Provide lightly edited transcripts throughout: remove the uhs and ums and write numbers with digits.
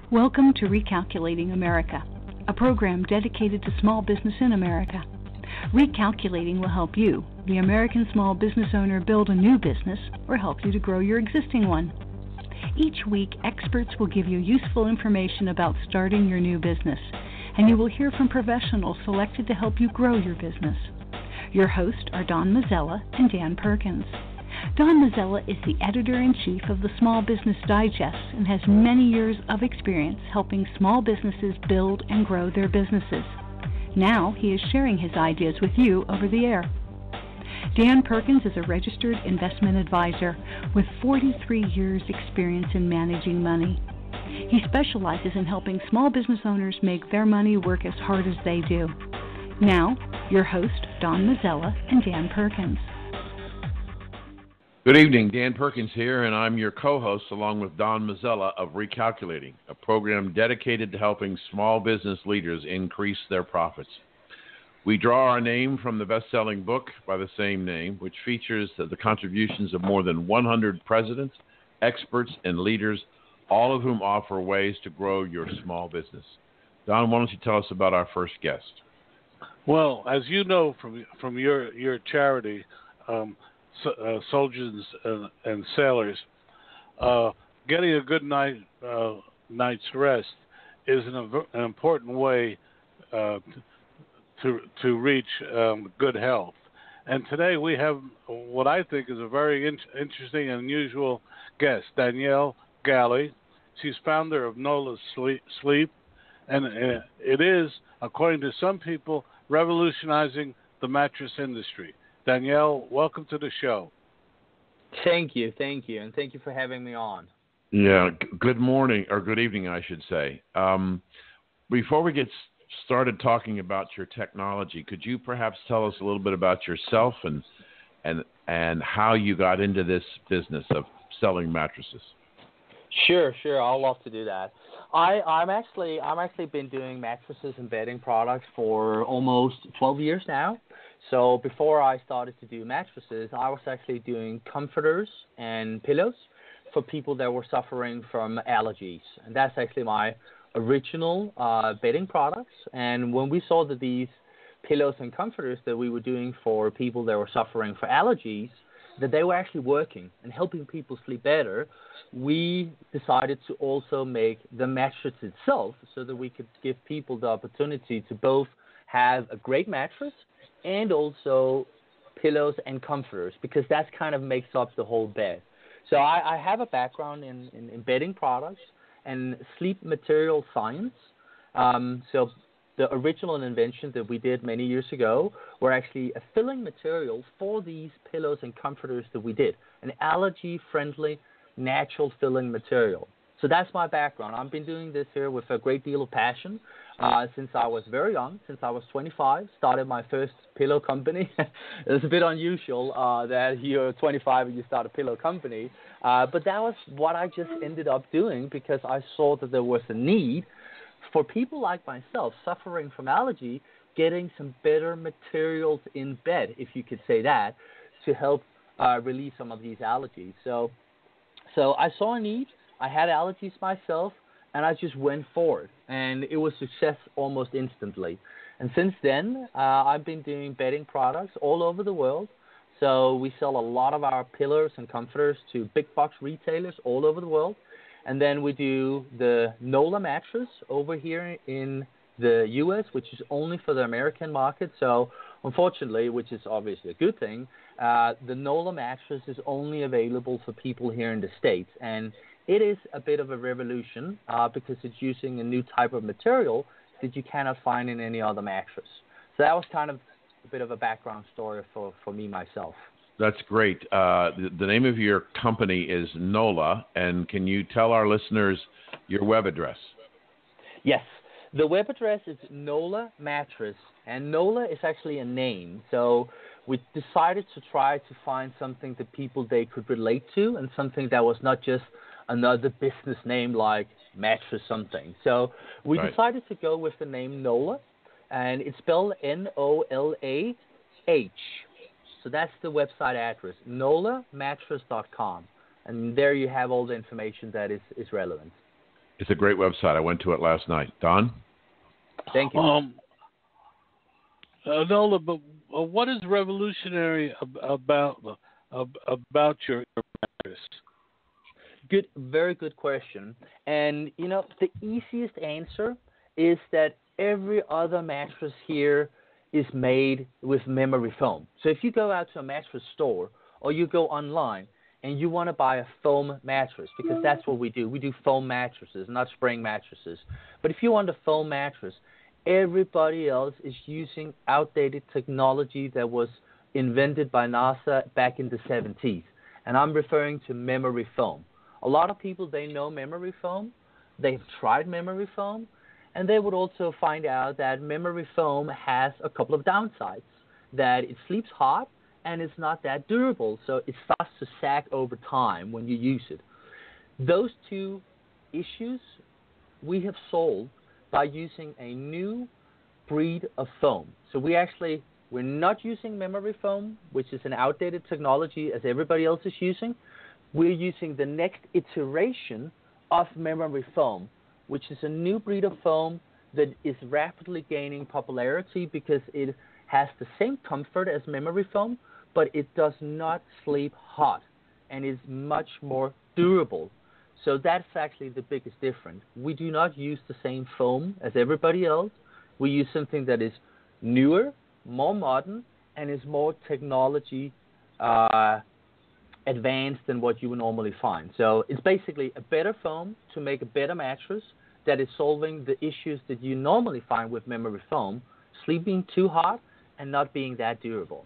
Welcome to Recalculating America, a program dedicated to small business in America. Recalculating will help you, the American small business owner, build a new business or help you to grow your existing one. Each week, experts will give you useful information about starting your new business, and you will hear from professionals selected to help you grow your business. Your hosts are Don Mazzella and Dan Perkins. Don Mazzella is the editor-in-chief of the Small Business Digest and has many years of experience helping small businesses build and grow their businesses. Now he is sharing his ideas with you over the air. Dan Perkins is a registered investment advisor with 43 years' experience in managing money. He specializes in helping small business owners make their money work as hard as they do. Now, your host, Don Mazzella and Dan Perkins. Good evening, Dan Perkins here, and I'm your co-host along with Don Mazzella of Recalculating, a program dedicated to helping small business leaders increase their profits. We draw our name from the best-selling book by the same name, which features the contributions of more than 100 presidents, experts, and leaders, all of whom offer ways to grow your small business. Don, why don't you tell us about our first guest? Well, as you know from your charity, Soldiers and Sailors, getting a good night's rest is an important way to reach good health. And today we have what I think is a very interesting and unusual guest, Danielle Galle. She's founder of Nolah Sleep, and it is, according to some people, revolutionizing the mattress industry. Danielle, welcome to the show. Thank you, and thank you for having me on. Yeah, good morning, or good evening, I should say. Before we get started talking about your technology, could you perhaps tell us a little bit about yourself and how you got into this business of selling mattresses? Sure. I'd love to do that. I'm actually been doing mattresses and bedding products for almost 12 years now. So before I started to do mattresses, I was actually doing comforters and pillows for people that were suffering from allergies. And that's actually my original bedding products. And when we saw that these pillows and comforters that we were doing for people that were suffering from allergies, that they were actually working and helping people sleep better, we decided to also make the mattress itself so that we could give people the opportunity to both have a great mattress and also pillows and comforters, because that kind of makes up the whole bed. So I have a background in bedding products and sleep material science. So the original invention that we did many years ago were actually a filling material for these pillows and comforters that we did, an allergy-friendly, natural filling material. So that's my background. I've been doing this here with a great deal of passion since I was very young, since I was 25, started my first pillow company. It's a bit unusual that you're 25 and you start a pillow company, but that was what I just ended up doing because I saw that there was a need for people like myself suffering from allergy, getting some better materials in bed, if you could say that, to help relieve some of these allergies. So I saw a need. I had allergies myself, and I just went for it. And it was success almost instantly. And since then, I've been doing bedding products all over the world. So we sell a lot of our pillows and comforters to big box retailers all over the world. And then we do the Nolah mattress over here in the U.S., which is only for the American market. So unfortunately, which is obviously a good thing, the Nolah mattress is only available for people here in the States. And it is a bit of a revolution because it's using a new type of material that you cannot find in any other mattress. So that was kind of a bit of a background story for me myself. That's great. The name of your company is Nolah, and can you tell our listeners your web address? Yes. The web address is Nolah Matress, and Nolah is actually a name. So we decided to try to find something that people they could relate to and something that was not just another business name like Mattress something. So we decided to go with the name Nolah, and it's spelled Nolah. So that's the website address, NolahMattress.com. And there you have all the information that is relevant. It's a great website. I went to it last night. Don? Thank you. Nola, but what is revolutionary about your mattress? Good, very good question. And the easiest answer is that every other mattress here is made with memory foam. So if you go out to a mattress store or you go online and you want to buy a foam mattress, because that's what we do foam mattresses, not spring mattresses. But if you want a foam mattress, everybody else is using outdated technology that was invented by NASA back in the 70s. And I'm referring to memory foam. A lot of people, they know memory foam. They've tried memory foam. And they would also find out that memory foam has a couple of downsides, that it sleeps hot and it's not that durable, so it starts to sag over time when you use it. Those two issues we have solved by using a new breed of foam. So we're not using memory foam, which is an outdated technology as everybody else is using. We're using the next iteration of memory foam, which is a new breed of foam that is rapidly gaining popularity because it has the same comfort as memory foam, but it does not sleep hot and is much more durable. So that's actually the biggest difference. We do not use the same foam as everybody else. We use something that is newer, more modern, and is more technology advanced than what you would normally find. So it's basically a better foam to make a better mattress that is solving the issues that you normally find with memory foam, sleeping too hot and not being that durable.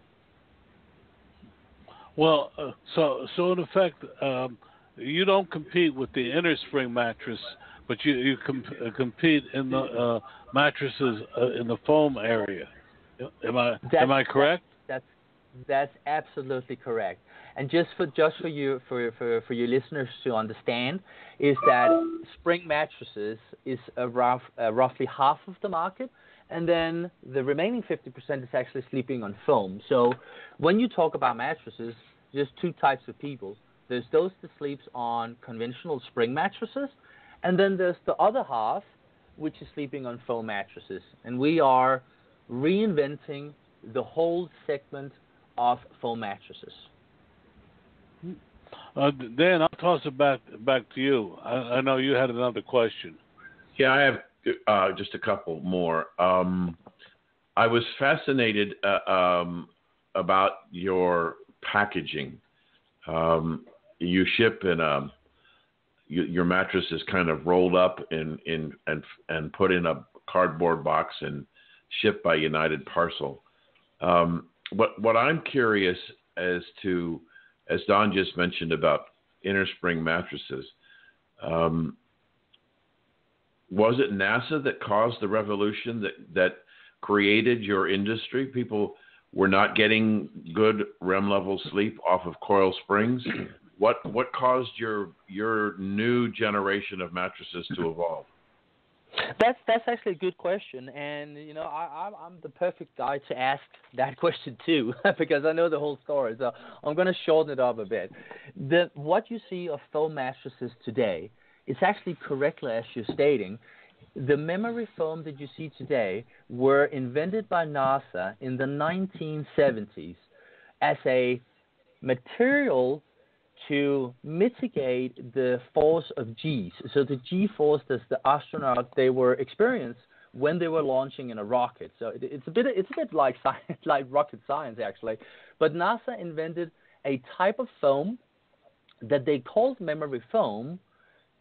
Well, so in effect, you don't compete with the inner spring mattress, but you compete in the mattresses in the foam area. Am I correct? That's absolutely correct. And just for your listeners to understand, is that spring mattresses is roughly half of the market, and then the remaining 50% is actually sleeping on foam. So when you talk about mattresses, there's two types of people. There's those that sleeps on conventional spring mattresses, and then there's the other half, which is sleeping on foam mattresses. And we are reinventing the whole segment of foam mattresses. Dan, I'll toss it back to you. I know you had another question. Yeah, I have just a couple more. I was fascinated about your packaging. You ship in your mattress is kind of rolled up and put in a cardboard box and shipped by United Parcel. What I'm curious as to, as Don just mentioned about inner spring mattresses, was it NASA that caused the revolution that created your industry? People were not getting good REM level sleep off of coil springs. What caused your new generation of mattresses to evolve? That's actually a good question, and I'm the perfect guy to ask that question too, because I know the whole story. So I'm going to shorten it up a bit. What you see of foam mattresses today is actually correctly as you're stating. The memory foam that you see today were invented by NASA in the 1970s as a material to mitigate the force of G's. So the G force that the astronauts they were experiencing when they were launching in a rocket. So it's a bit like science, like rocket science actually. But NASA invented a type of foam that they called memory foam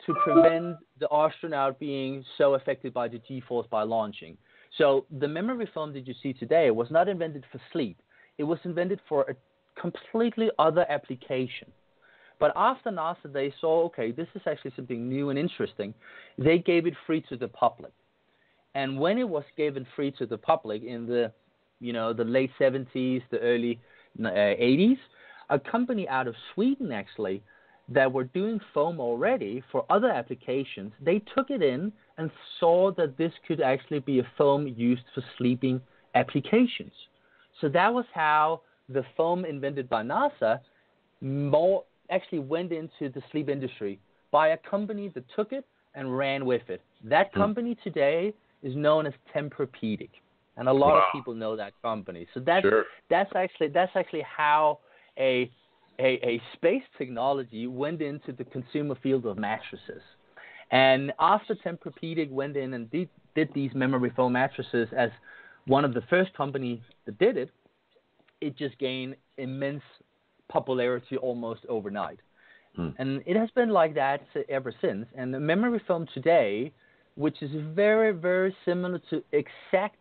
to prevent the astronaut being so affected by the G force by launching. So the memory foam that you see today was not invented for sleep. It was invented for a completely other application. But after NASA, they saw, okay, this is actually something new and interesting. They gave it free to the public. And when it was given free to the public in the late 70s, the early 80s, a company out of Sweden actually that were doing foam already for other applications, they took it in and saw that this could actually be a foam used for sleeping applications. So that was how the foam invented by NASA actually went into the sleep industry by a company that took it and ran with it. That company today is known as Tempur-Pedic, and a lot of people know that company. So that's actually how a space technology went into the consumer field of mattresses. And after Tempur-Pedic went in and did these memory foam mattresses as one of the first companies that did it, it just gained immense popularity almost overnight. And it has been like that ever since. And the memory foam today, which is very, very similar to exact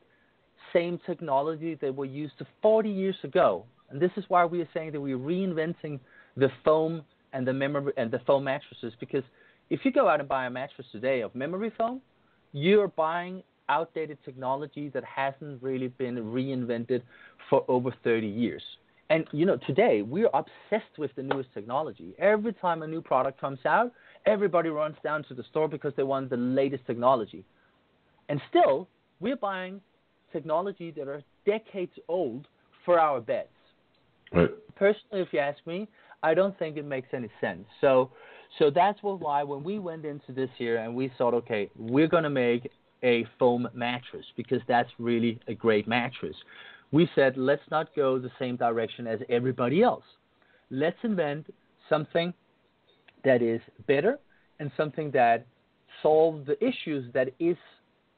same technology that were used 40 years ago. And this is why we are saying that we're reinventing the foam and the memory and the foam mattresses, because if you go out and buy a mattress today of memory foam, you're buying outdated technology that hasn't really been reinvented for over 30 years. And, today we're obsessed with the newest technology. Every time a new product comes out, everybody runs down to the store because they want the latest technology. And still, we're buying technology that are decades old for our beds. Right. Personally, if you ask me, I don't think it makes any sense. So that's why when we went into this year and we thought, okay, we're going to make a foam mattress because that's really a great mattress. We said, let's not go the same direction as everybody else. Let's invent something that is better and something that solves the issues that is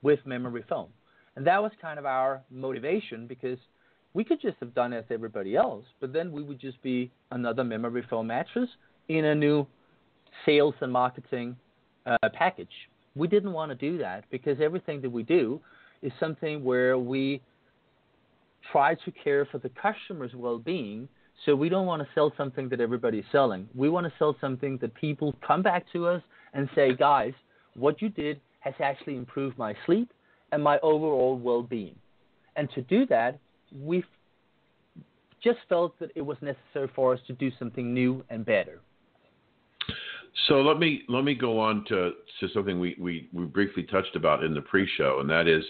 with memory foam. And that was kind of our motivation, because we could just have done as everybody else, but then we would just be another memory foam mattress in a new sales and marketing package. We didn't want to do that, because everything that we do is something where we try to care for the customer's well-being. So we don't want to sell something that everybody's selling. We want to sell something that people come back to us and say, guys, what you did has actually improved my sleep and my overall well-being. And to do that, we just felt that it was necessary for us to do something new and better. So let me go on to something we briefly touched about in the pre-show, and that is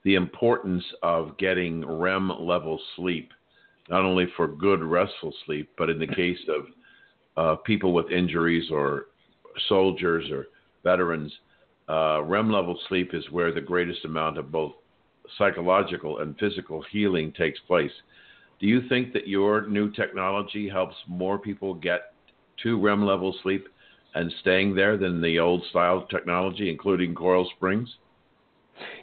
the importance of getting REM level sleep, not only for good restful sleep, but in the case of people with injuries or soldiers or veterans, REM level sleep is where the greatest amount of both psychological and physical healing takes place. Do you think that your new technology helps more people get to REM level sleep and staying there than the old style technology, including coil springs?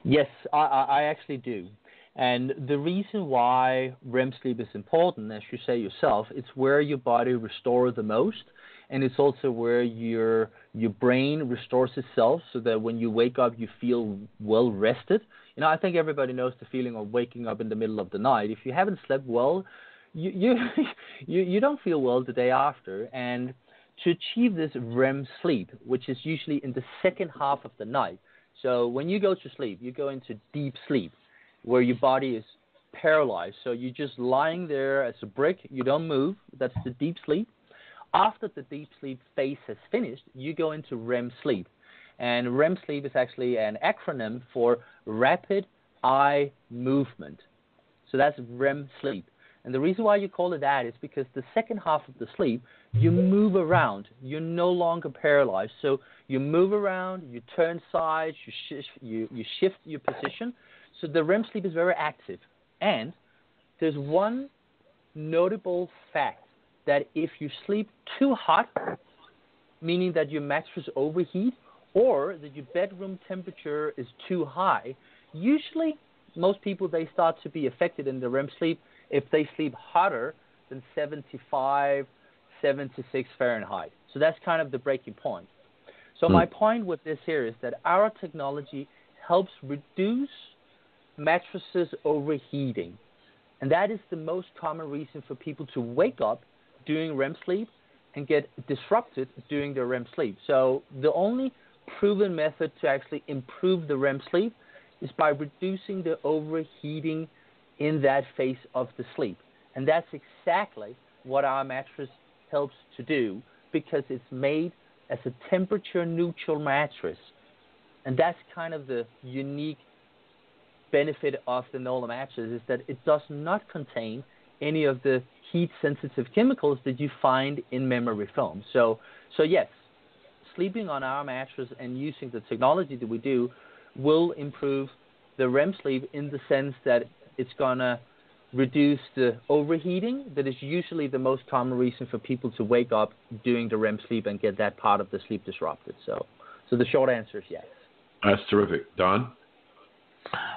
Yes, I actually do. And the reason why REM sleep is important, as you say yourself, it's where your body restores the most, and it's also where your brain restores itself, so that when you wake up, you feel well rested. I think everybody knows the feeling of waking up in the middle of the night. If you haven't slept well, you don't feel well the day after. And to achieve this REM sleep, which is usually in the second half of the night, so when you go to sleep, you go into deep sleep, where your body is paralyzed. So you're just lying there as a brick. You don't move. That's the deep sleep. After the deep sleep phase has finished, you go into REM sleep. And REM sleep is actually an acronym for rapid eye movement. So that's REM sleep. And the reason why you call it that is because the second half of the sleep, you move around. You're no longer paralyzed. So you move around, you turn sides, you shift your position. So the REM sleep is very active. And there's one notable fact, that if you sleep too hot, meaning that your mattress overheat, or that your bedroom temperature is too high, usually most people, they start to be affected in the REM sleep if they sleep hotter than 75, 76 Fahrenheit. So that's kind of the breaking point. So my point with this here is that our technology helps reduce mattresses overheating. And that is the most common reason for people to wake up during REM sleep and get disrupted during their REM sleep. So the only proven method to actually improve the REM sleep is by reducing the overheating in that phase of the sleep. And that's exactly what our mattress helps to do, because it's made as a temperature-neutral mattress. And that's kind of the unique benefit of the Nolah mattress, is that it does not contain any of the heat-sensitive chemicals that you find in memory foam. So yes, sleeping on our mattress and using the technology that we do will improve the REM sleep in the sense that it's going to reduce the overheating that is usually the most common reason for people to wake up during the REM sleep and get that part of the sleep disrupted. So the short answer is yes. That's terrific. Don?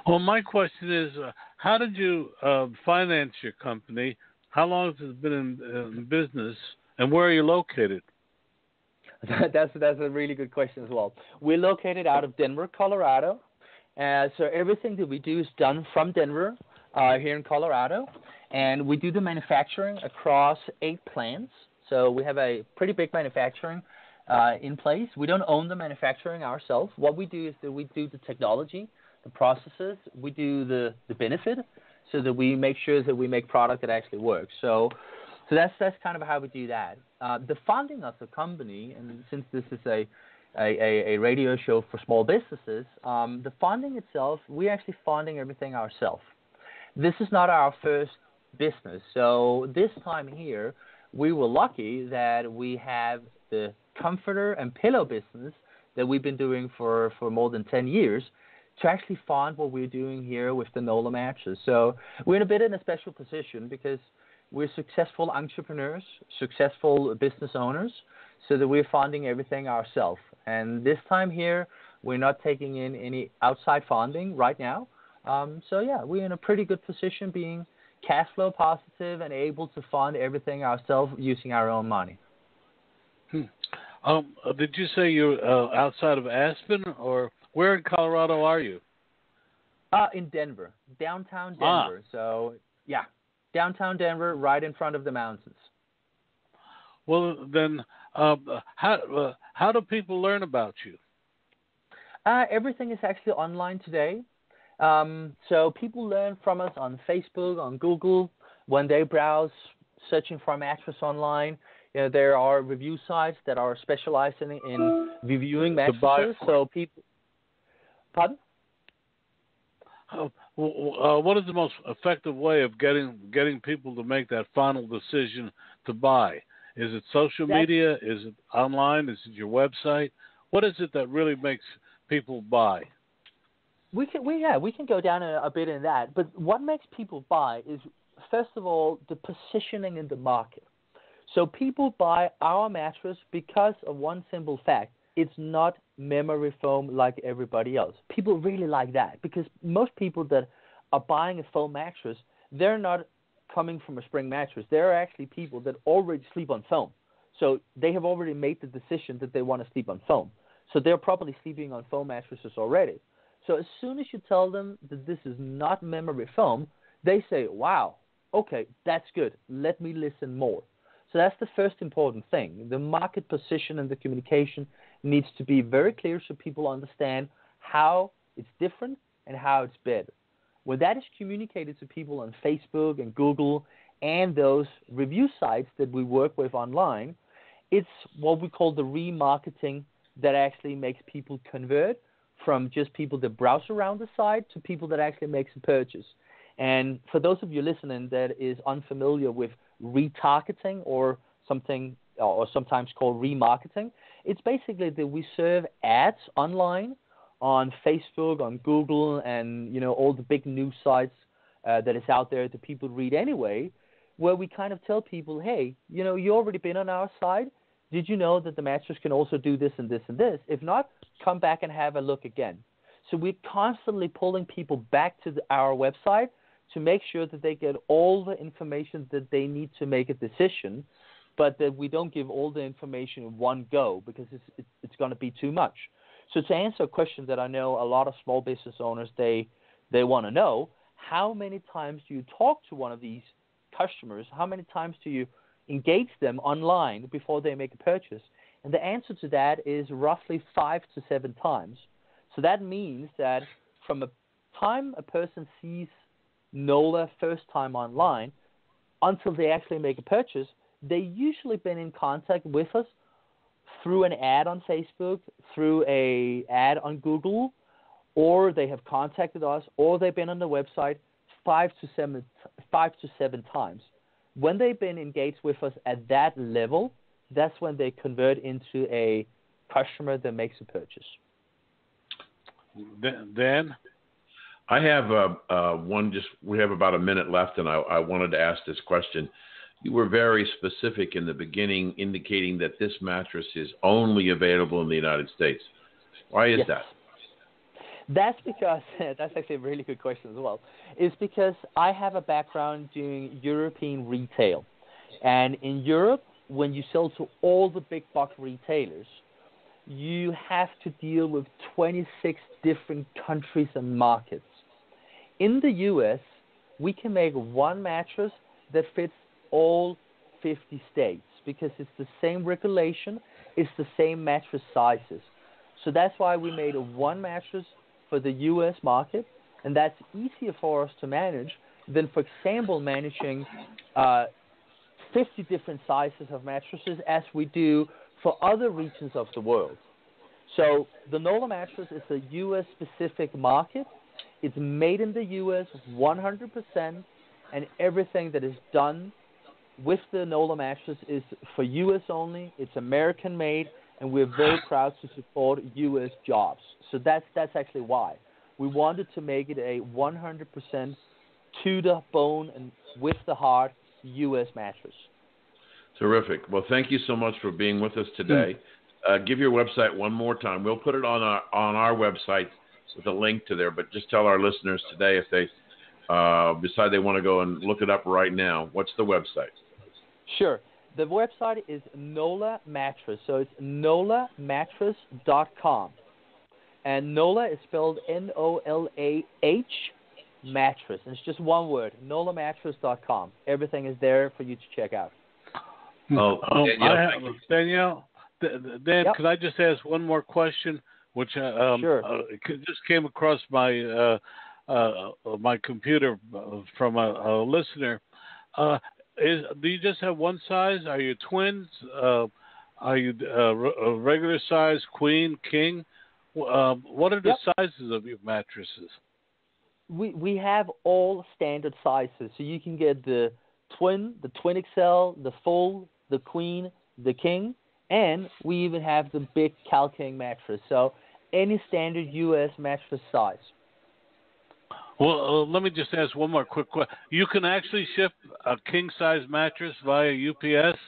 Well, my question is, how did you finance your company? How long has it been in business, and where are you located? That's a really good question as well. We're located out of Denver, Colorado. So everything that we do is done from Denver here in Colorado, and we do the manufacturing across 8 plants. So we have a pretty big manufacturing in place. We don't own the manufacturing ourselves. What we do is that we do the technology, the processes, we do the benefit, so that we make sure that we make product that actually works. So that's kind of how we do that. The funding of the company, and since this is a radio show for small businesses, the funding itself, we're actually funding everything ourselves. This is not our first business. So this time here, we were lucky that we have the comforter and pillow business that we've been doing for more than 10 years to actually fund what we're doing here with the Nolah Mattress. So we're in a special position because we're successful entrepreneurs, successful business owners, so that we're funding everything ourselves. And this time here, we're not taking in any outside funding right now. So yeah, we're in a pretty good position being cash flow positive and able to fund everything ourselves using our own money. Did you say you're outside of Aspen, or where in Colorado are you? In Denver, downtown Denver. So yeah, downtown Denver, right in front of the mountains. Well, then, how do people learn about you? Everything is actually online today. So people learn from us on Facebook, on Google, when they browse, searching for a mattress online. You know, there are review sites that are specialized in reviewing mattresses. So people, pardon? What is the most effective way of getting people to make that final decision to buy? Is it social media? Is it online? Is it your website? What is it that really makes people buy? We can go down a bit in that. But what makes people buy is, first of all, the positioning in the market. So people buy our mattress because of one simple fact. It's not memory foam like everybody else. People really like that because most people that are buying a foam mattress, they're not coming from a spring mattress. There are actually people that already sleep on foam. So they have already made the decision that they want to sleep on foam. So they're probably sleeping on foam mattresses already. So as soon as you tell them that this is not memory foam, they say, wow, okay, that's good. Let me listen more. So that's the first important thing. The market position and the communication needs to be very clear so people understand how it's different and how it's better. When that is communicated to people on Facebook and Google and those review sites that we work with online, it's what we call the remarketing that actually makes people convert from just people that browse around the site to people that actually makes a purchase. And for those of you listening that is unfamiliar with retargeting or something, or sometimes called remarketing, it's basically that we serve ads online on Facebook, on Google, and all the big news sites that is out there that people read anyway, where we kind of tell people, hey, you already been on our site. Did you know that the mattress can also do this and this and this? If not, come back and have a look again. So we're constantly pulling people back to our website to make sure that they get all the information that they need to make a decision, but that we don't give all the information in one go because it's going to be too much. So to answer a question that I know a lot of small business owners, they want to know, how many times do you talk to one of these customers? How many times do you engage them online before they make a purchase? And the answer to that is roughly 5 to 7 times. So that means that from the time a person sees Nolah first time online until they actually make a purchase, they usually been in contact with us through an ad on Facebook, through a ad on Google, or they have contacted us, or they've been on the website 5 to 7 times. When they've been engaged with us at that level, that's when they convert into a customer that makes a purchase. Dan? I have we have about a minute left, and I wanted to ask this question. You were very specific in the beginning, indicating that this mattress is only available in the United States. Why is that? That's because, that's actually a really good question as well. It's because I have a background doing European retail. And in Europe, when you sell to all the big box retailers, you have to deal with 26 different countries and markets. In the U.S., we can make one mattress that fits all 50 states because it's the same regulation, it's the same mattress sizes. So that's why we made one mattress for the U.S. market, and that's easier for us to manage than, for example, managing 50 different sizes of mattresses as we do for other regions of the world. So the Nolah mattress is a U.S.-specific market. It's made in the U.S. 100%, and everything that is done with the Nolah mattress is for U.S. only. It's American-made, and we're very proud to support U.S. jobs. So that's actually why. We wanted to make it a 100% to the bone and with the heart U.S. mattress. Terrific. Well, thank you so much for being with us today. Give your website one more time. We'll put it on our website with a link to there, but just tell our listeners today if they decide they want to go and look it up right now. What's the website? Sure. The website is Nolah Matress, so it's NolahMattress.com. And Nolah is spelled N-O-L-A-H, mattress. And it's just one word, NolahMattress.com. Everything is there for you to check out. Danielle, Dan, Yep. could I just ask one more question, which Sure. Just came across my my computer from a listener. Do you just have one size? Are you twins? Are you a regular size, queen, king? What are the sizes of your mattresses? We have all standard sizes, so you can get the twin XL, the full, the queen, the king, and we even have the big Cal King mattress. So any standard U.S. mattress size. Well, let me just ask one more quick question. You can actually ship a king-size mattress via UPS?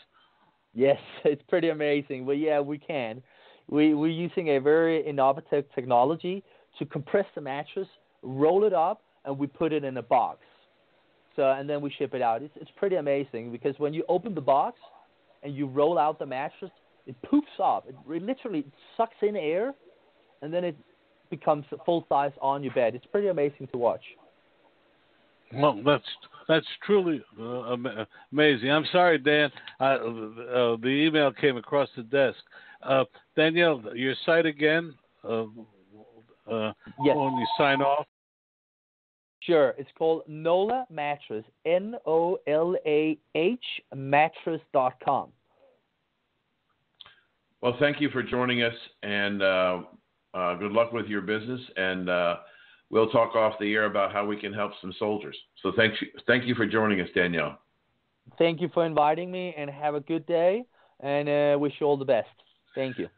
Yes, it's pretty amazing. Well, yeah, we can. We're using a very innovative technology to compress the mattress, roll it up, and we put it in a box. So, and then we ship it out. It's pretty amazing because when you open the box and you roll out the mattress, it poofs up. It literally sucks in air, and then it becomes full size on your bed. It's pretty amazing to watch. Well, that's truly amazing. I'm sorry, Dan. The email came across the desk. Danielle, your site again? Yes. When you sign off. Sure. It's called Nolah Matress, N-O-L-A-H, mattress.com. Well, thank you for joining us, and good luck with your business. And we'll talk off the air about how we can help some soldiers. So thank you for joining us, Danielle. Thank you for inviting me, and have a good day, and wish you all the best. Thank you.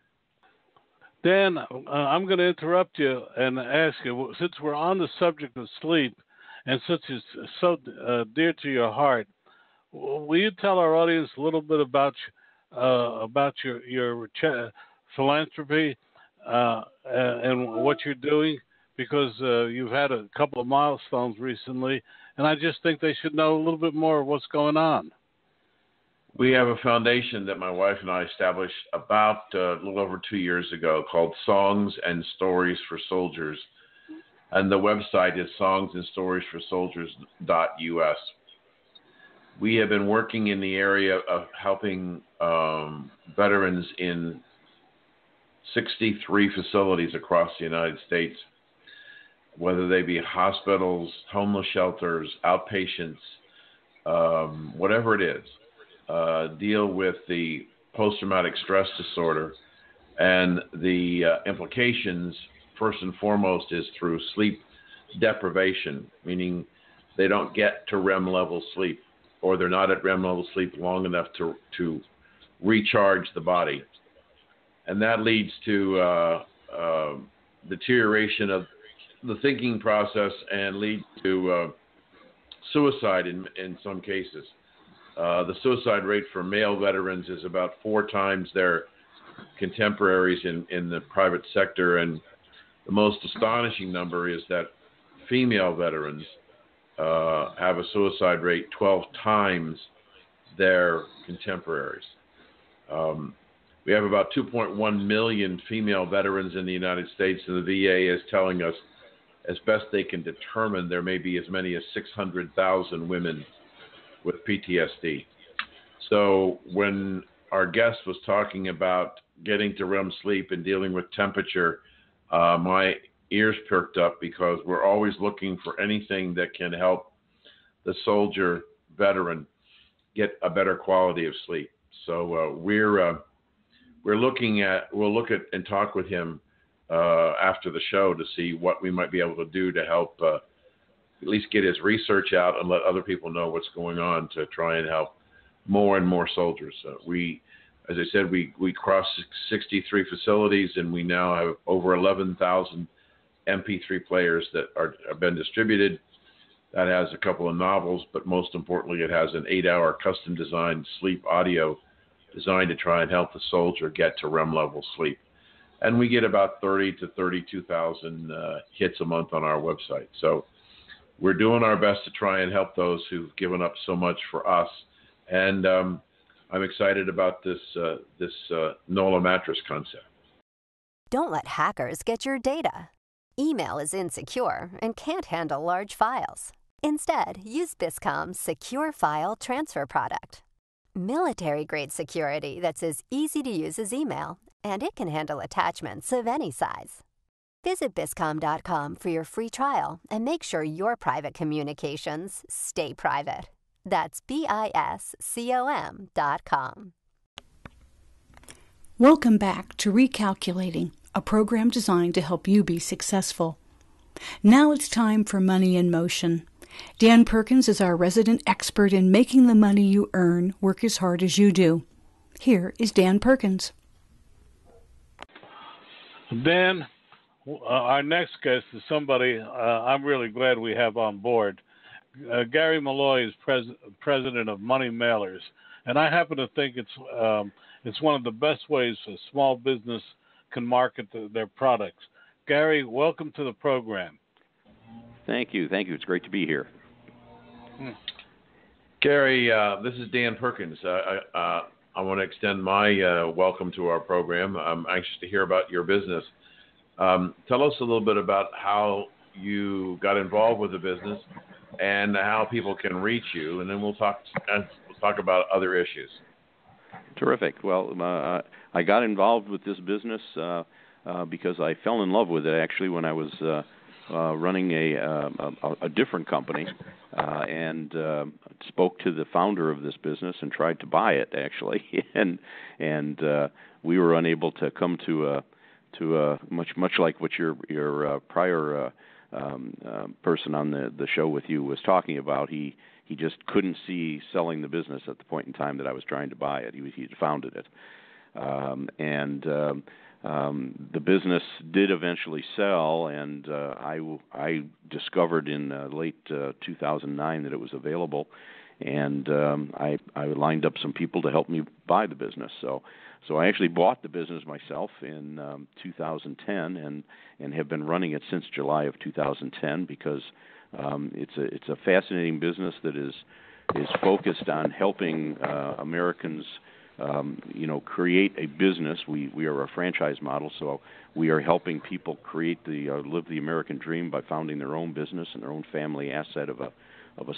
Dan, I'm going to interrupt you and ask you, since we're on the subject of sleep, and since it's so dear to your heart, will you tell our audience a little bit about your philanthropy and what you're doing? Because you've had a couple of milestones recently, and I just think they should know a little bit more of what's going on. We have a foundation that my wife and I established about a little over 2 years ago called Songs and Stories for Soldiers. And the website is songsandstoriesforsoldiers.us. We have been working in the area of helping veterans in 63 facilities across the United States, whether they be hospitals, homeless shelters, outpatients, whatever it is. Deal with the post-traumatic stress disorder, and the implications, first and foremost, is through sleep deprivation, meaning they don't get to REM level sleep, or they're not at REM level sleep long enough to recharge the body. and that leads to deterioration of the thinking process and leads to suicide in some cases. The suicide rate for male veterans is about 4 times their contemporaries in the private sector, and the most astonishing number is that female veterans have a suicide rate 12 times their contemporaries. We have about 2.1 million female veterans in the United States, and the VA is telling us, as best they can determine, there may be as many as 600,000 women with PTSD. So when our guest was talking about getting to REM sleep and dealing with temperature, my ears perked up, because we're always looking for anything that can help the soldier veteran get a better quality of sleep. So we'll look at and talk with him after the show to see what we might be able to do to help at least get his research out and let other people know what's going on to try and help more and more soldiers. As I said, we crossed 63 facilities, and we now have over 11,000 MP3 players that have been distributed. That has a couple of novels, but most importantly, it has an 8-hour custom-designed sleep audio designed to try and help the soldier get to REM level sleep. And we get about 30 to 32,000 hits a month on our website. So we're doing our best to try and help those who've given up so much for us. And I'm excited about this Nolah mattress concept. Don't let hackers get your data. Email is insecure and can't handle large files. Instead, use Biscom's Secure File Transfer product. Military-grade security that's as easy to use as email, and it can handle attachments of any size. Visit Biscom.com for your free trial and make sure your private communications stay private. That's BISCOM.com. Welcome back to Recalculating, a program designed to help you be successful. Now it's time for Money in Motion. Dan Perkins is our resident expert in making the money you earn work as hard as you do. Here is Dan Perkins. Dan, our next guest is somebody I'm really glad we have on board. Gary Malloy is president of Money Mailers, and I happen to think it's one of the best ways a small business can market their products. Gary, welcome to the program. Thank you. It's great to be here. Gary, this is Dan Perkins. I want to extend my welcome to our program. I'm anxious to hear about your business. Tell us a little bit about how you got involved with the business and how people can reach you, and then we'll talk about other issues. Terrific. Well, I got involved with this business because I fell in love with it actually when I was running a different company and spoke to the founder of this business and tried to buy it actually, and we were unable to come to a much like what your prior person on the show with you was talking about. He just couldn't see selling the business at the point in time that I was trying to buy it. He had founded it, and the business did eventually sell, and I discovered in late 2009 that it was available, and I lined up some people to help me buy the business. So I actually bought the business myself in 2010, and have been running it since July of 2010 because it's a fascinating business that is focused on helping Americans create a business. We are a franchise model, so we are helping people create live the American dream by founding their own business and their own family asset of a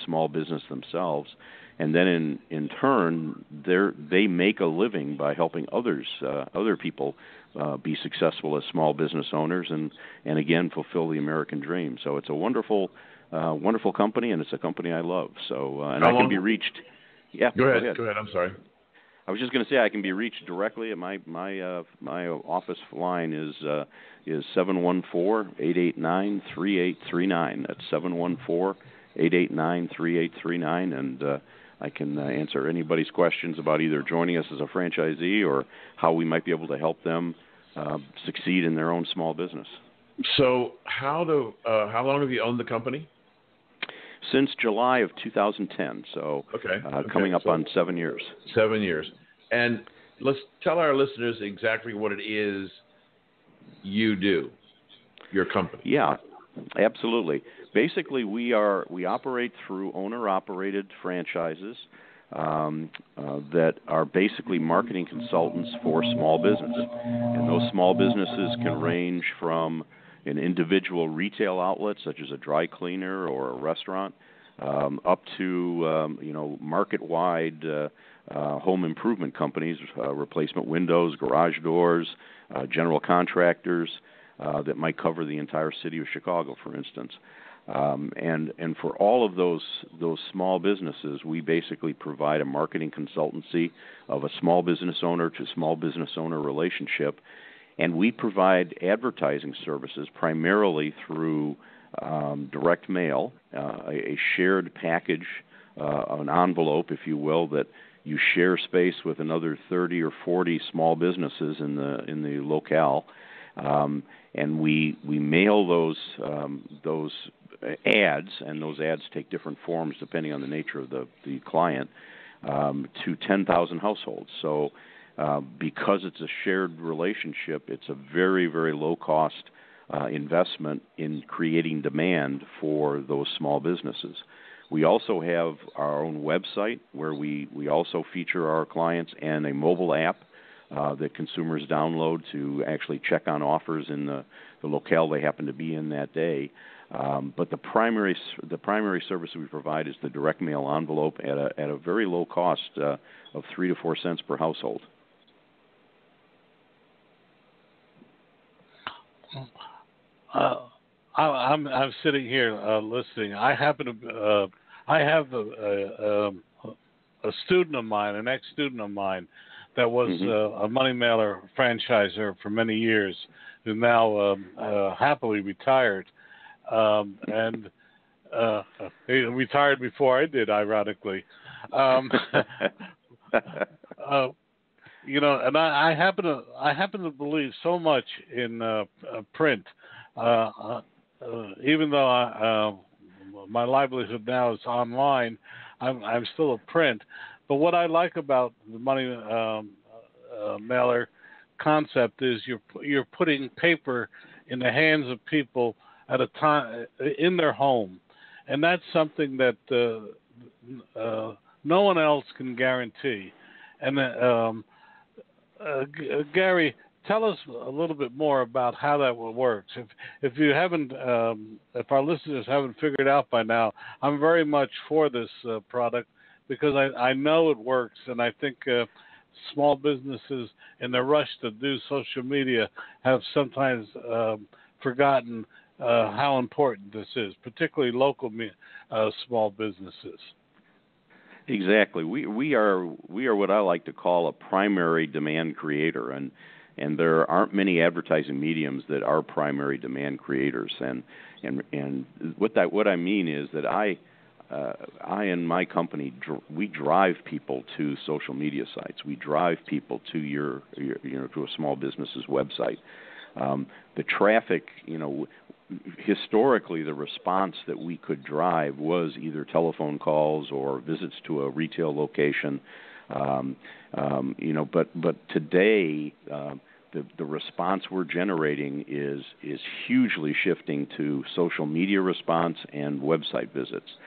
small business themselves, and then in turn they make a living by helping other people be successful as small business owners and again fulfill the American dream. So it's a wonderful company, and it's a company I love. So and I can be reached. Yeah, go ahead. I'm sorry. I was just going to say I can be reached directly at my office line is 714-889-3839. That's 714-889-3839, and I can answer anybody's questions about either joining us as a franchisee or how we might be able to help them succeed in their own small business. So how long have you owned the company? Since July of 2010, so coming up on 7 years. 7 years. And let's tell our listeners exactly what it is you do, your company. Yeah, absolutely. Basically, we operate through owner-operated franchises that are basically marketing consultants for small business. And those small businesses can range from an individual retail outlet, such as a dry cleaner or a restaurant, up to market-wide home improvement companies, replacement windows, garage doors, general contractors that might cover the entire city of Chicago, for instance. And for all of those small businesses, we basically provide a marketing consultancy of a small business owner to small business owner relationship, and we provide advertising services primarily through direct mail, a shared package, an envelope, if you will, that you share space with another 30 or 40 small businesses in the locale, and we mail those ads, and those ads take different forms depending on the nature of the client, to 10,000 households. So because it's a shared relationship, it's a very, very low-cost investment in creating demand for those small businesses. We also have our own website where we also feature our clients, and a mobile app that consumers download to actually check on offers in the locale they happen to be in that day. But the primary service we provide is the direct mail envelope at a very low cost of 3 to 4 cents per household. I'm sitting here listening. I happen to I have a student of mine, an ex-student of mine, that was a Money Mailer franchisor for many years, who now happily retired, and he retired before I did, ironically. And I happen to believe so much in print. Even though my livelihood now is online, I'm still a print. But what I like about the Money Mailer concept is you're putting paper in the hands of people at a time in their home, and that's something that no one else can guarantee. And Gary, tell us a little bit more about how that works. If you haven't, if our listeners haven't figured out by now, I'm very much for this product because I know it works, and I think small businesses in the rush to do social media have sometimes forgotten how important this is, particularly local small businesses. Exactly. We are what I like to call a primary demand creator, and there aren't many advertising mediums that are primary demand creators. And what I mean is that I and my company, we drive people to social media sites. We drive people to to a small business's website. The traffic, historically, the response that we could drive was either telephone calls or visits to a retail location. But today, the response we're generating is hugely shifting to social media response and website visits.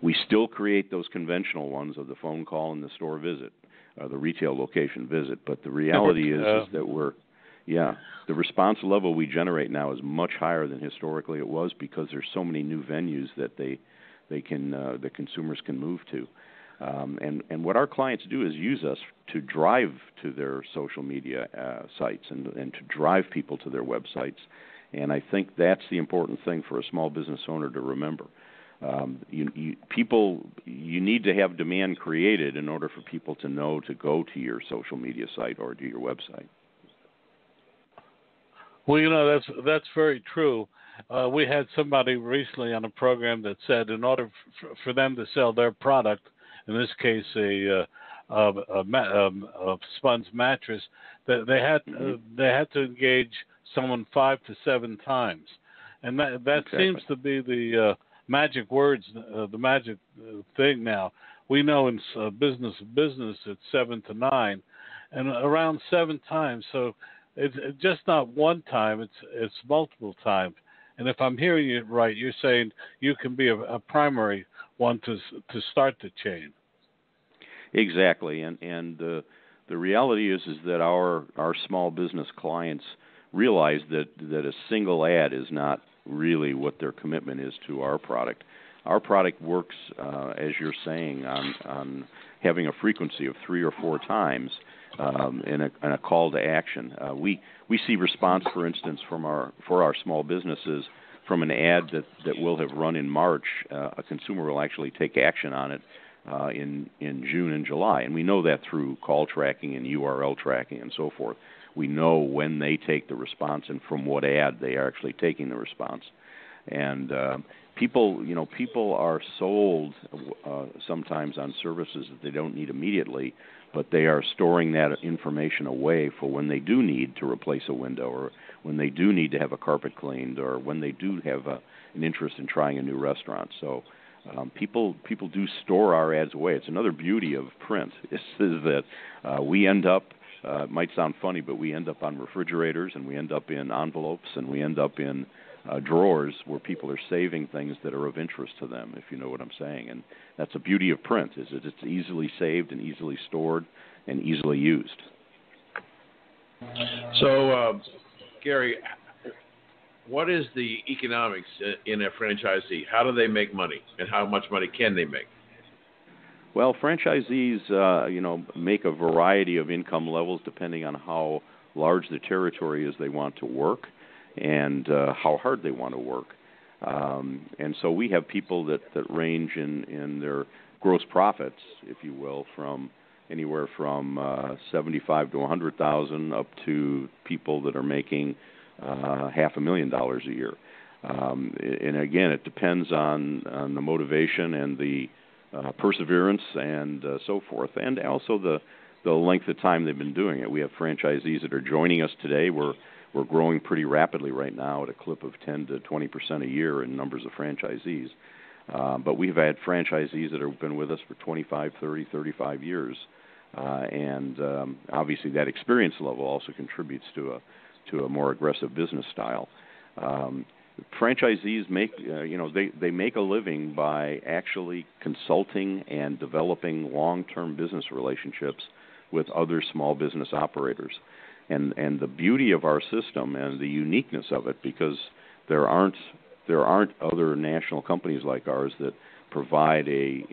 We still create those conventional ones of the phone call and the store visit, the retail location visit. But the reality is that the response level we generate now is much higher than historically it was because there's so many new venues that the consumers can move to. And what our clients do is use us to drive to their social media sites and to drive people to their websites. And I think that's the important thing for a small business owner to remember. You need to have demand created in order for people to know to go to your social media site or to your website. Well, that's very true. We had somebody recently on a program that said in order for them to sell their product, in this case a Spun's mattress, that they had to engage someone 5 to 7 times, and that Exactly. seems to be the magic words, the magic thing now. We know in business it's 7 to 9, and around 7 times. So it's just not one time; it's multiple times. And if I'm hearing you right, you're saying you can be a primary one to start the chain. Exactly, and the reality is that our small business clients realize that a single ad is not really what their commitment is to our product. Our product works, as you're saying, on having a frequency of 3 or 4 times in a call to action. We see response, for instance, for our small businesses from an ad that will have run in March. A consumer will actually take action on it in June and July, and we know that through call tracking and URL tracking and so forth. We know when they take the response and from what ad they are actually taking the response. And people are sold sometimes on services that they don't need immediately, but they are storing that information away for when they do need to replace a window, or when they do need to have a carpet cleaned, or when they do have an interest in trying a new restaurant. So people do store our ads away. It's another beauty of print is that we end up, it might sound funny, but we end up on refrigerators, and we end up in envelopes, and we end up in drawers where people are saving things that are of interest to them, if you know what I'm saying. And that's a beauty of print, is that it's easily saved and easily stored and easily used. So, Gary, what is the economics in a franchisee? How do they make money, and how much money can they make? Well, franchisees, make a variety of income levels depending on how large the territory is they want to work and how hard they want to work. And so we have people that range in their gross profits, if you will, from anywhere from $75,000 to $100,000 up to people that are making $500,000 a year. And again, it depends on the motivation and the perseverance and so forth, and also the length of time they've been doing it. We have franchisees that are joining us today. We're growing pretty rapidly right now at a clip of 10 to 20% a year in numbers of franchisees. But we've had franchisees that have been with us for 25, 30, 35 years. And obviously that experience level also contributes to a more aggressive business style. Franchisees make, they make a living by actually consulting and developing long-term business relationships with other small business operators. And the beauty of our system and the uniqueness of it, because there aren't other national companies like ours that provide a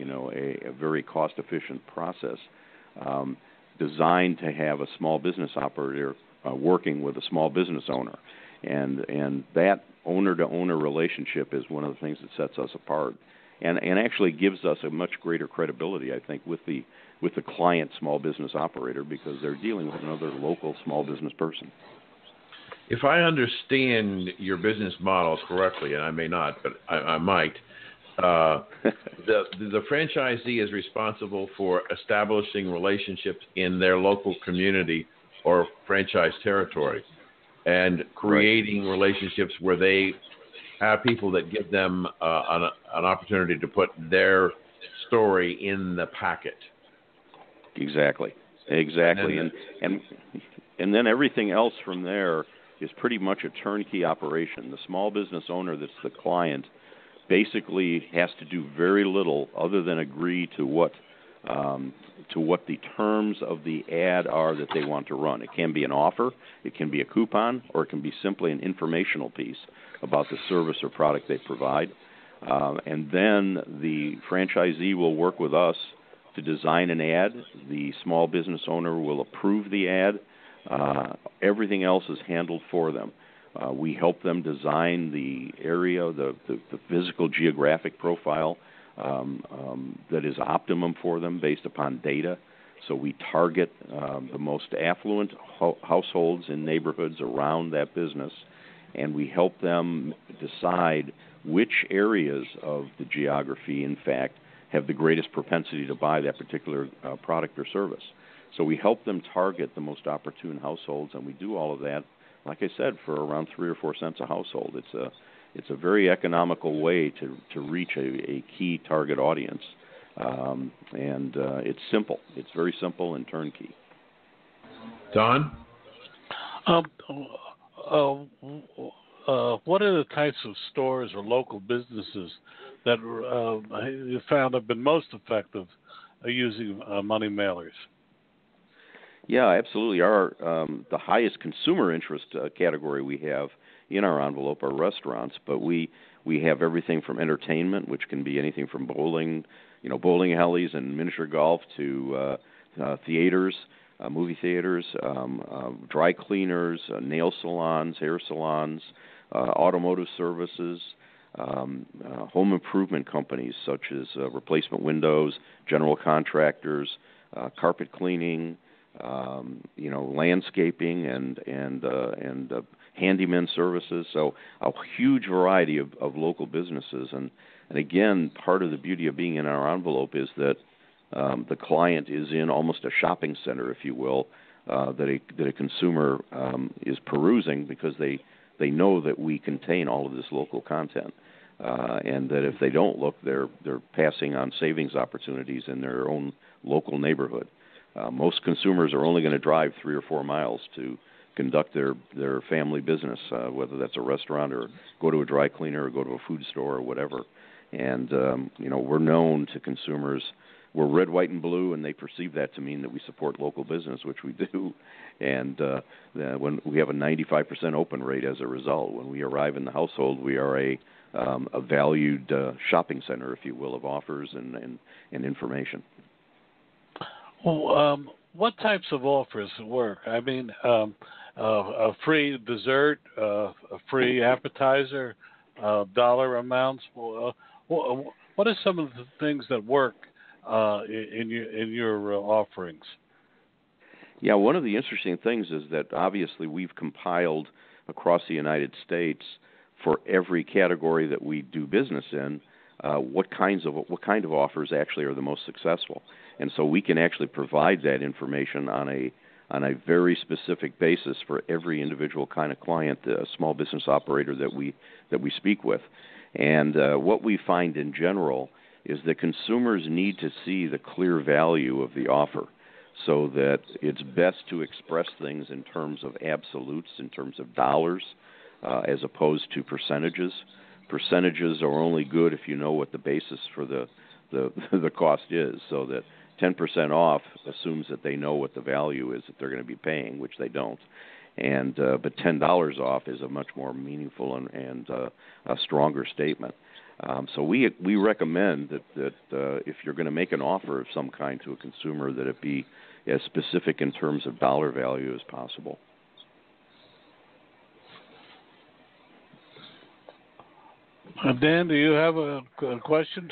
very cost-efficient process designed to have a small business operator working with a small business owner. And that owner-to-owner relationship is one of the things that sets us apart, and actually gives us a much greater credibility, I think, with the client small business operator, because they're dealing with another local small business person. If I understand your business model correctly, and I may not, but I might, the franchisee is responsible for establishing relationships in their local community or franchise territory, and creating relationships where they have people that give them an opportunity to put their story in the packet. Exactly. And then everything else from there is pretty much a turnkey operation. The small business owner that's the client basically has to do very little other than agree to what the terms of the ad are that they want to run. It can be an offer, it can be a coupon, or it can be simply an informational piece about the service or product they provide. And then the franchisee will work with us to design an ad. The small business owner will approve the ad. Everything else is handled for them. We help them design the area, the physical geographic profile that is optimum for them based upon data. So we target the most affluent households in neighborhoods around that business, and we help them decide which areas of the geography, in fact, have the greatest propensity to buy that particular product or service. So we help them target the most opportune households, and we do all of that, like I said, for around 3 or 4 cents a household. It's a very economical way to reach a key target audience, and it's simple. It's very simple and turnkey. Don? What are the types of stores or local businesses that you found have been most effective using money mailers? Yeah, absolutely. Our the highest consumer interest category we have in our envelope are restaurants, but we have everything from entertainment, which can be anything from bowling alleys and miniature golf, to theaters, movie theaters, dry cleaners, nail salons, hair salons, automotive services, home improvement companies such as replacement windows, general contractors, carpet cleaning, landscaping and handyman services. So a huge variety of local businesses. And again, part of the beauty of being in our envelope is that the client is in almost a shopping center, if you will, that a consumer is perusing, because they know that we contain all of this local content, and that if they don't look, they're passing on savings opportunities in their own local neighborhood. Most consumers are only going to drive 3 or 4 miles to conduct their family business, whether that's a restaurant or go to a dry cleaner or go to a food store or whatever. And we're known to consumers. We're red, white, and blue, and they perceive that to mean that we support local business, which we do. And when we have a 95% open rate as a result, when we arrive in the household, we are a valued shopping center, if you will, of offers and information. Well, what types of offers work? I mean, a free dessert, a free appetizer, dollar amounts. What are some of the things that work in your offerings? Yeah, one of the interesting things is that obviously we've compiled across the United States for every category that we do business in, what kind of offers actually are the most successful, and so we can actually provide that information on a very specific basis for every individual kind of client, small business operator that we speak with. And what we find in general is that consumers need to see the clear value of the offer, so that it's best to express things in terms of absolutes, in terms of dollars, as opposed to percentages. Percentages are only good if you know what the basis for the cost is, so that 10% off assumes that they know what the value is that they're going to be paying, which they don't. And but $10 off is a much more meaningful and a stronger statement. So we recommend that if you're going to make an offer of some kind to a consumer, that it be as specific in terms of dollar value as possible. Dan, do you have a question?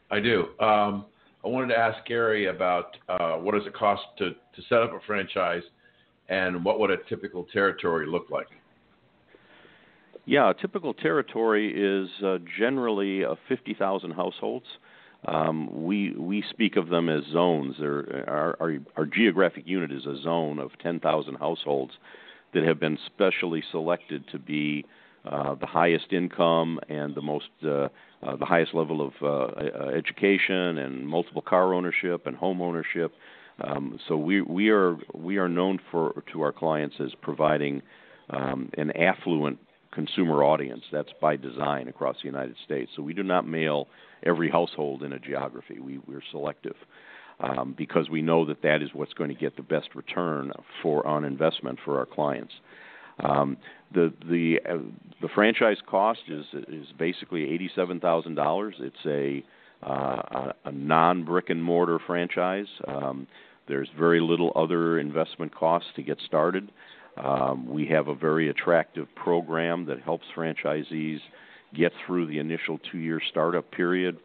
I do. I wanted to ask Gary about what does it cost to set up a franchise, and what would a typical territory look like? Yeah, a typical territory is generally 50,000 households. We speak of them as zones. Our geographic unit is a zone of 10,000 households that have been specially selected to be the highest income and the highest level of education and multiple car ownership and home ownership. So we are known to our clients as providing an affluent consumer audience. That's by design across the United States. So we do not mail every household in a geography. We're selective because we know that is what's going to get the best return on investment for our clients. The franchise cost is basically $87,000. It's a non-brick and mortar franchise. There's very little other investment costs to get started. We have a very attractive program that helps franchisees get through the initial 2-year startup period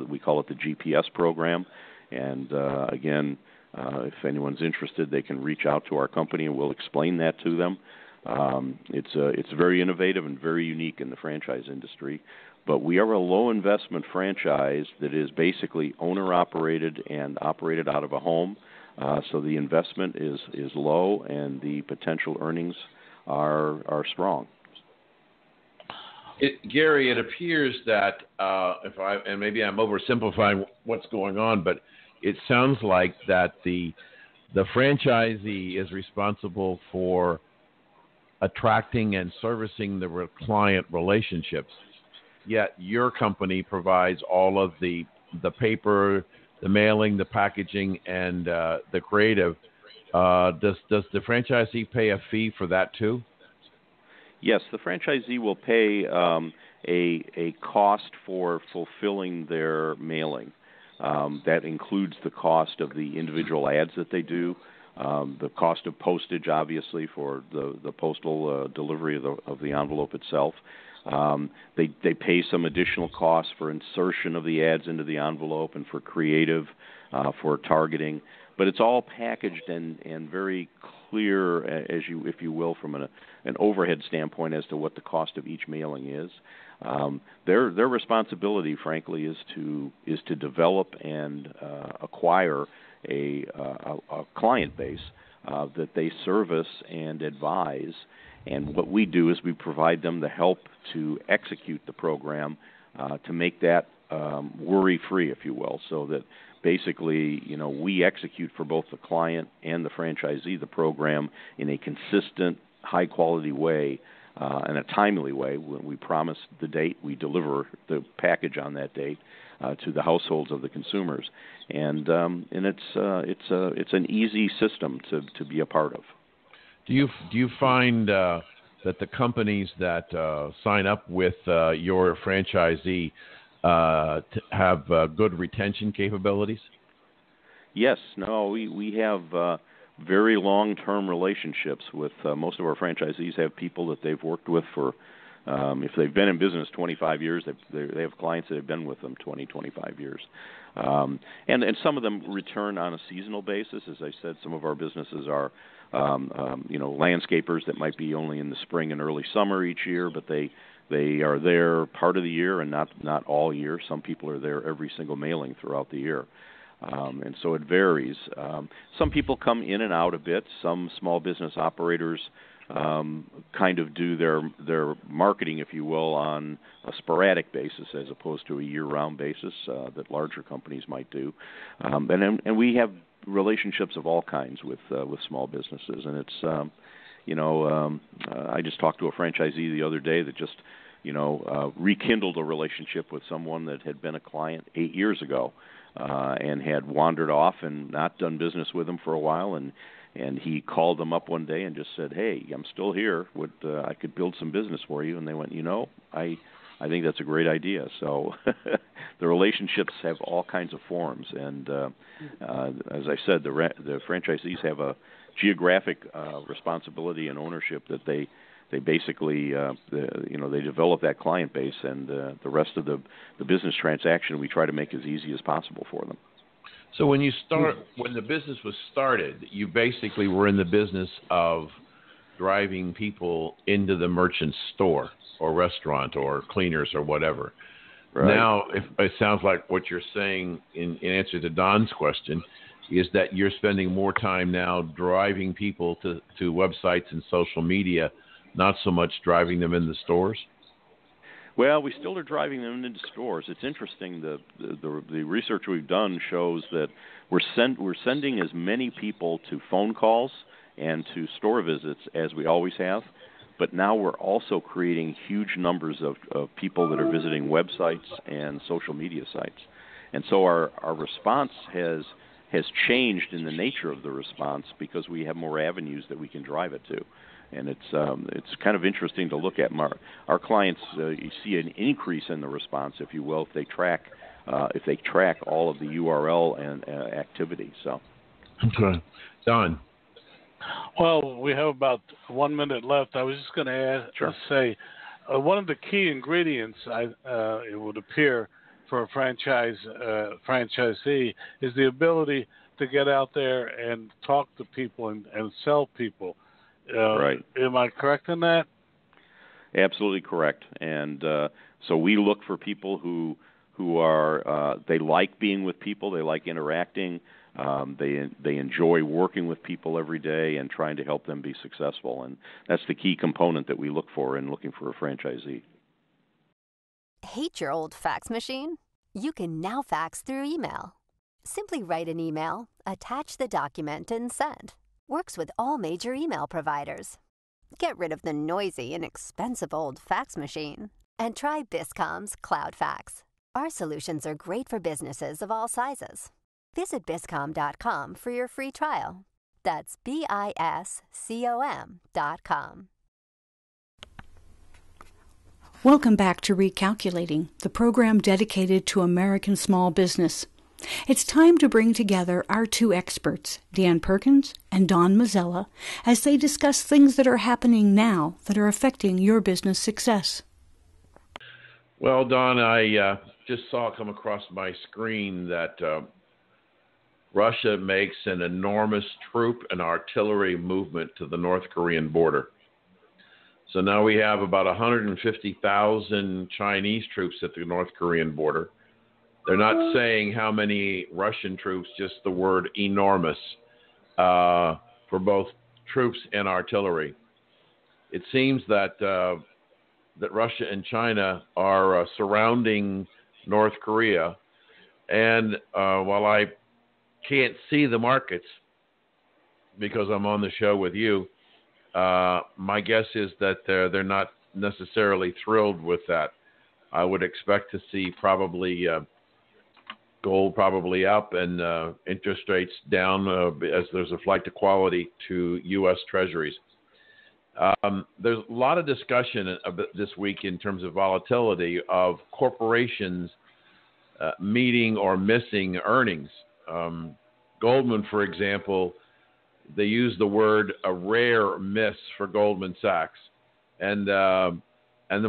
we call it the GPS program. And again, if anyone's interested, they can reach out to our company and we'll explain that to them. It's very innovative and very unique in the franchise industry. But we are a low-investment franchise that is basically owner-operated and operated out of a home. So the investment is low, and the potential earnings are strong. Gary, it appears that and maybe I'm oversimplifying what's going on, but it sounds like that the franchisee is responsible for attracting and servicing the client relationships. Yet your company provides all of the paper, the mailing, the packaging, and the creative. Does the franchisee pay a fee for that too? Yes, the franchisee will pay a cost for fulfilling their mailing. That includes the cost of the individual ads that they do, the cost of postage, obviously, for the postal delivery of the envelope itself. They pay some additional costs for insertion of the ads into the envelope and for creative, for targeting. But it's all packaged and very clear, if you will, from an overhead standpoint as to what the cost of each mailing is. Their responsibility, frankly, is to develop and acquire a client base that they service and advise. And what we do is we provide them the help to execute the program to make that worry-free, if you will, so that basically, we execute for both the client and the franchisee the program in a consistent, high-quality way and a timely way. When we promise the date, we deliver the package on that date to the households of the consumers, and it's an easy system to be a part of. Do you find that the companies that sign up with your franchisee have good retention capabilities? Yes. No, we have very long-term relationships with most of our franchisees. Have people that they've worked with for, if they've been in business 25 years, they have clients that have been with them 20, 25 years. And some of them return on a seasonal basis. As I said, some of our businesses are landscapers that might be only in the spring and early summer each year, but they are there part of the year and not all year. Some people are there every single mailing throughout the year. And so it varies. Some people come in and out a bit. Some small business operators kind of do their marketing, if you will, on a sporadic basis as opposed to a year-round basis that larger companies might do. And we have relationships of all kinds with small businesses, and it's I just talked to a franchisee the other day that just rekindled a relationship with someone that had been a client 8 years ago and had wandered off and not done business with them for a while, and he called them up one day and just said, "Hey, I'm still here. I could build some business for you." And they went, I think that's a great idea. So the relationships have all kinds of forms. And as I said, the franchisees have a geographic responsibility and ownership that they basically, they develop that client base, and the rest of the business transaction we try to make as easy as possible for them. So when the business was started, you basically were in the business of driving people into the merchant's store or restaurant or cleaners or whatever. Right. Now, it sounds like what you're saying in answer to Don's question is that you're spending more time now driving people to websites and social media, not so much driving them in the stores? Well, we still are driving them into stores. It's interesting. The research we've done shows that we're sending as many people to phone calls and to store visits as we always have, but now we're also creating huge numbers of people that are visiting websites and social media sites. And so our response has changed in the nature of the response because we have more avenues that we can drive it to. And it's kind of interesting to look at. Our clients, you see an increase in the response, if you will, if they track all of the URL and activity. So, okay, Don. Well, we have about 1 minute left. I was just going to say one of the key ingredients, it would appear, for a franchisee is the ability to get out there and talk to people and sell people. Right. Am I correct in that? Absolutely correct. And so we look for people who are they like being with people, they like interacting, they enjoy working with people every day and trying to help them be successful. And that's the key component that we look for in looking for a franchisee. Hate your old fax machine? You can now fax through email. Simply write an email, attach the document, and send. Works with all major email providers. Get rid of the noisy and expensive old fax machine and try Biscom's Cloud Fax. Our solutions are great for businesses of all sizes. Visit Biscom.com for your free trial. That's BISCOM.com. Welcome back to Recalculating, the program dedicated to American small business. It's time to bring together our two experts, Dan Perkins and Don Mazzella, as they discuss things that are happening now that are affecting your business success. Well, Don, I just saw come across my screen that Russia makes an enormous troop and artillery movement to the North Korean border. So now we have about 150,000 Chinese troops at the North Korean border. They're not saying how many Russian troops, just the word enormous for both troops and artillery. It seems that that Russia and China are surrounding North Korea. And while I can't see the markets because I'm on the show with you, my guess is that they're not necessarily thrilled with that. I would expect to see probably gold probably up and interest rates down as there's a flight to quality to U.S. Treasuries. There's a lot of discussion this week in terms of volatility of corporations meeting or missing earnings. Goldman, for example, they use the word a rare miss for Goldman Sachs, and the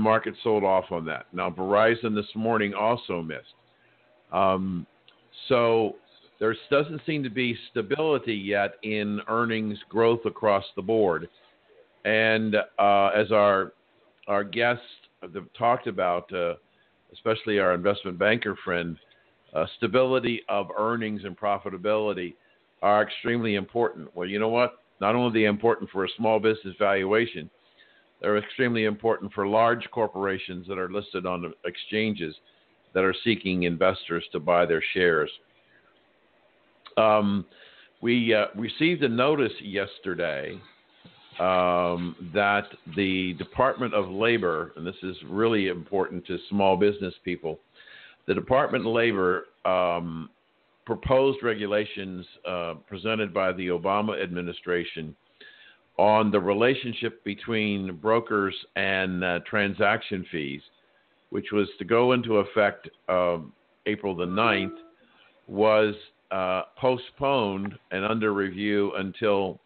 market sold off on that. Now, Verizon this morning also missed. So there doesn't seem to be stability yet in earnings growth across the board. And as our guests have talked about, especially our investment banker friend, stability of earnings and profitability are extremely important. Well, you know what? Not only are they important for a small business valuation, they're extremely important for large corporations that are listed on the exchanges that are seeking investors to buy their shares. We received a notice yesterday that the Department of Labor, and this is really important to small business people, the Department of Labor proposed regulations presented by the Obama administration on the relationship between brokers and transaction fees, which was to go into effect April the 9th, was postponed and under review until,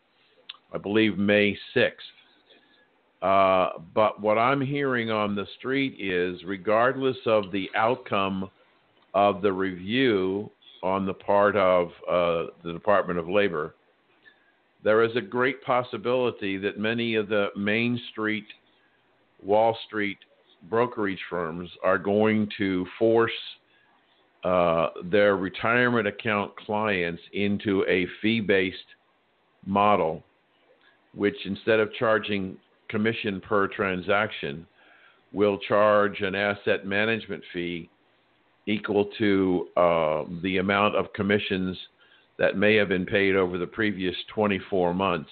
I believe, May 6th. But what I'm hearing on the street is, regardless of the outcome of the review on the part of the Department of Labor, there is a great possibility that many of the Main Street, Wall Street brokerage firms are going to force their retirement account clients into a fee-based model, which instead of charging commission per transaction, will charge an asset management fee equal to the amount of commissions that may have been paid over the previous 24 months,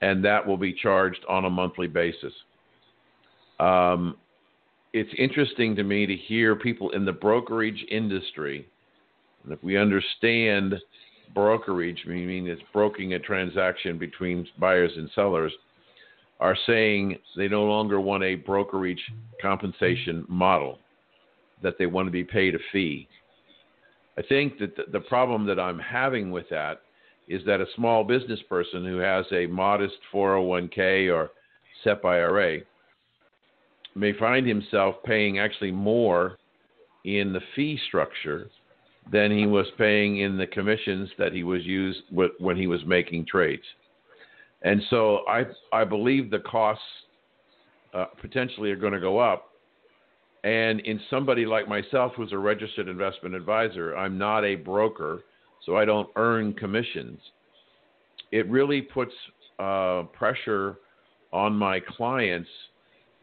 and that will be charged on a monthly basis. It's interesting to me to hear people in the brokerage industry, and if we understand brokerage, meaning it's broking a transaction between buyers and sellers, are saying they no longer want a brokerage compensation model, that they want to be paid a fee. I think that the problem that I'm having with that is that a small business person who has a modest 401k or SEP IRA may find himself paying actually more in the fee structure than he was paying in the commissions that he was used when he was making trades. And so I believe the costs potentially are going to go up. And in somebody like myself, who's a registered investment advisor, I'm not a broker, so I don't earn commissions. It really puts pressure on my clients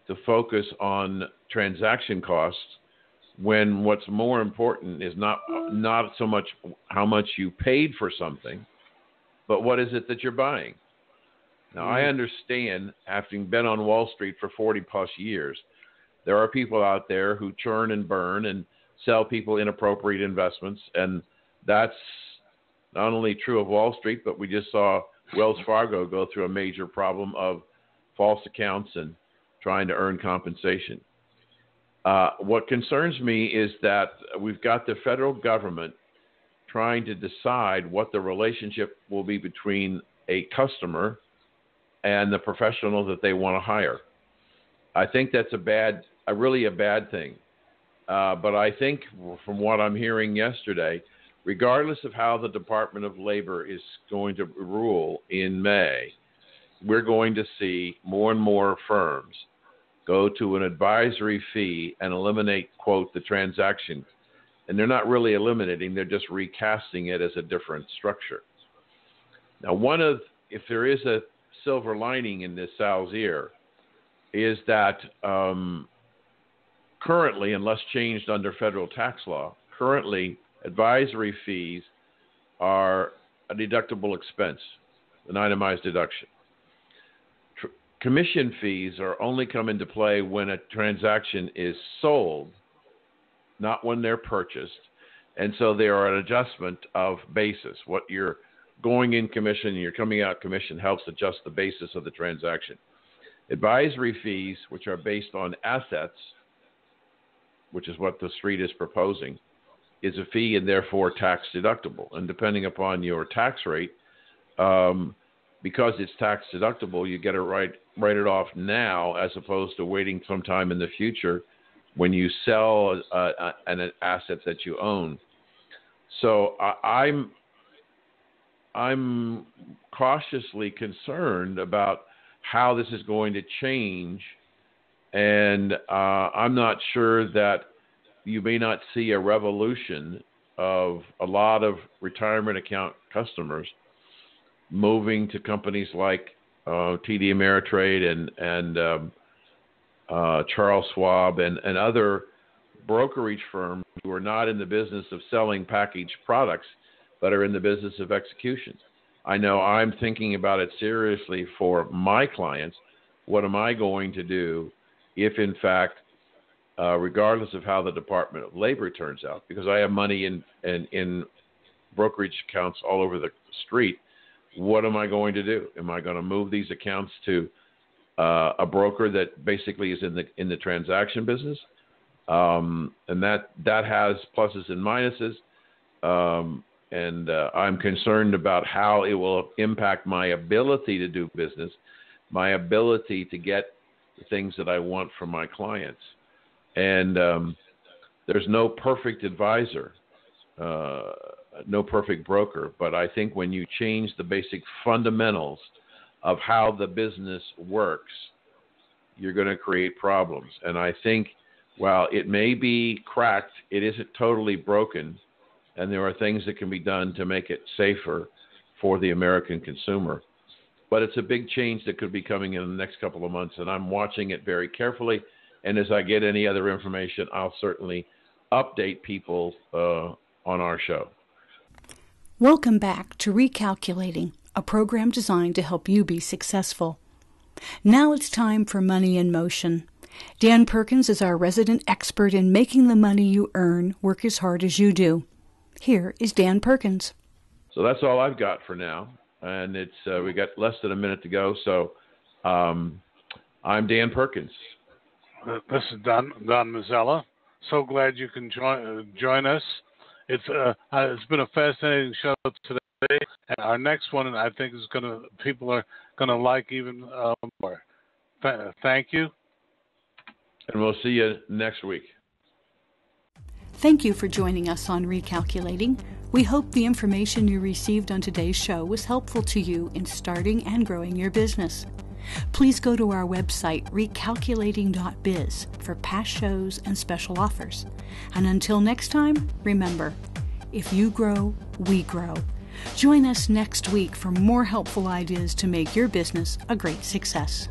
to focus on transaction costs, when what's more important is not so much how much you paid for something, but what is it that you're buying. Now, I understand, having been on Wall Street for 40 plus years, there are people out there who churn and burn and sell people inappropriate investments, and that's not only true of Wall Street, but we just saw Wells Fargo go through a major problem of false accounts and trying to earn compensation. What concerns me is that we've got the federal government trying to decide what the relationship will be between a customer and the professional that they want to hire. I think that's really a bad thing. But I think from what I'm hearing yesterday, regardless of how the Department of Labor is going to rule in May, we're going to see more and more firms go to an advisory fee and eliminate, quote, the transaction. And they're not really eliminating, they're just recasting it as a different structure. Now, if there is a silver lining in this Sal's ear, is that currently, unless changed under federal tax law, currently advisory fees are a deductible expense, an itemized deduction. Commission fees are only come into play when a transaction is sold, not when they're purchased. And so they are an adjustment of basis. What you're going in commission and you're coming out commission helps adjust the basis of the transaction. Advisory fees, which are based on assets, which is what the street is proposing, is a fee and therefore tax deductible. And depending upon your tax rate, because it's tax deductible, you get to write it off now as opposed to waiting sometime in the future when you sell an asset that you own. So I'm cautiously concerned about how this is going to change, and I'm not sure that you may not see a revolution of a lot of retirement account customers moving to companies like TD Ameritrade and Charles Schwab and other brokerage firms who are not in the business of selling packaged products, but are in the business of execution. I know I'm thinking about it seriously for my clients. What am I going to do if, in fact, regardless of how the Department of Labor turns out, because I have money in brokerage accounts all over the street, what am I going to do? Am I going to move these accounts to a broker that basically is in the transaction business? And that has pluses and minuses. And I'm concerned about how it will impact my ability to do business, my ability to get the things that I want from my clients. And there's no perfect advisor, no perfect broker, but I think when you change the basic fundamentals of how the business works, you're going to create problems. And I think while it may be cracked, it isn't totally broken, and there are things that can be done to make it safer for the American consumer. But it's a big change that could be coming in the next couple of months, and I'm watching it very carefully. And as I get any other information, I'll certainly update people on our show. Welcome back to Recalculating, a program designed to help you be successful. Now it's time for Money in Motion. Dan Perkins is our resident expert in making the money you earn work as hard as you do. Here is Dan Perkins. So that's all I've got for now, and it's we got less than a minute to go. So I'm Dan Perkins. This is Don Mazzella. So glad you can join us. It's been a fascinating show today, and our next one I think people are gonna like even more. Thank you, and we'll see you next week. Thank you for joining us on Recalculating. We hope the information you received on today's show was helpful to you in starting and growing your business. Please go to our website, recalculating.biz, for past shows and special offers. And until next time, remember, if you grow, we grow. Join us next week for more helpful ideas to make your business a great success.